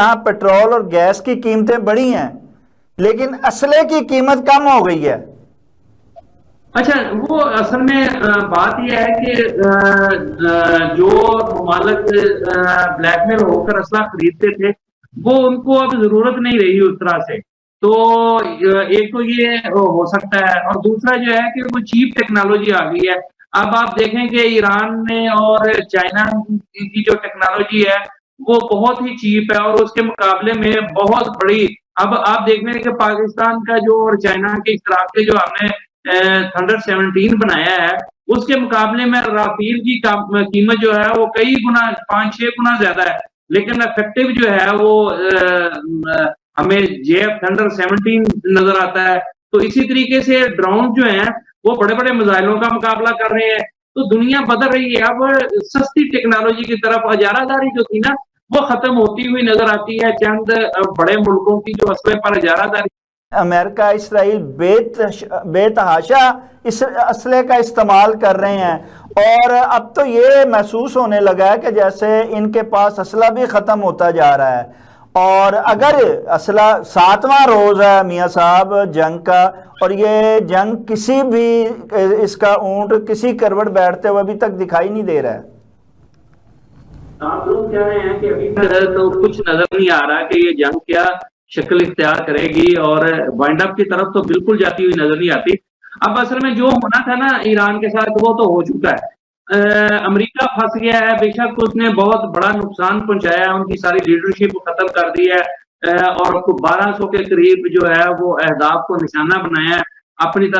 यहाँ पेट्रोल और गैस की कीमतें बढ़ी हैं, लेकिन असले की कीमत कम हो गई है। अच्छा, वो असल में बात यह है कि जो ममालक ब्लैकमेल होकर असला खरीदते थे, वो उनको अब जरूरत नहीं रही उस तरह से। तो एक तो ये हो सकता है, और दूसरा जो है कि वो चीप टेक्नोलॉजी आ गई है। अब आप देखें कि ईरान में और चाइना की जो टेक्नोलॉजी है वो बहुत ही चीप है, और उसके मुकाबले में बहुत बड़ी। अब आप देख रहे हैं कि पाकिस्तान का जो और चाइना के इश्तराक से जो हमने थंडर 17 बनाया है, उसके मुकाबले में राफेल की कीमत जो है वो कई गुना, 5-6 गुना ज्यादा है। लेकिन इफेक्टिव जो है वो हमें जेएफ थंडर 17 नजर आता है। तो इसी तरीके से ड्रोन जो है वो बड़े बड़े मिसाइलों का मुकाबला कर रहे हैं। तो दुनिया बदल रही है, अब सस्ती टेक्नोलॉजी की तरफ इजारादारी जो थी ना, वो खत्म होती हुई नजर आती है। चंद बड़े मुल्कों की जो असले पर इजारादारी, अमेरिका इसराइल बेतहाशा इस असले का इस्तेमाल कर रहे हैं, और अब तो ये महसूस होने लगा है कि जैसे इनके पास असला भी ख़त्म होता जा रहा है। और अगर असला 7वां रोज़ है मियाँ साहब जंग का, और ये जंग किसी भी इसका ऊंट किसी करवट बैठते हुए अभी तक दिखाई नहीं दे रहा है। आप लोग कह रहे हैं कि अभी तक तो कुछ नजर नहीं आ रहा कि ये जंग क्या शक्ल इख्तियार करेगी, और वाइंड अप की तरफ तो बिल्कुल जाती हुई नजर नहीं आती। अब असल में जो होना था ना ईरान के साथ, वो तो हो चुका है। अमेरिका फंस गया है, बेशक उसने बहुत बड़ा नुकसान पहुंचाया है, उनकी सारी लीडरशिप खत्म कर दी है, और 1200 के करीब जो है वो अहदाफ को निशाना बनाया है अपनी तरफ।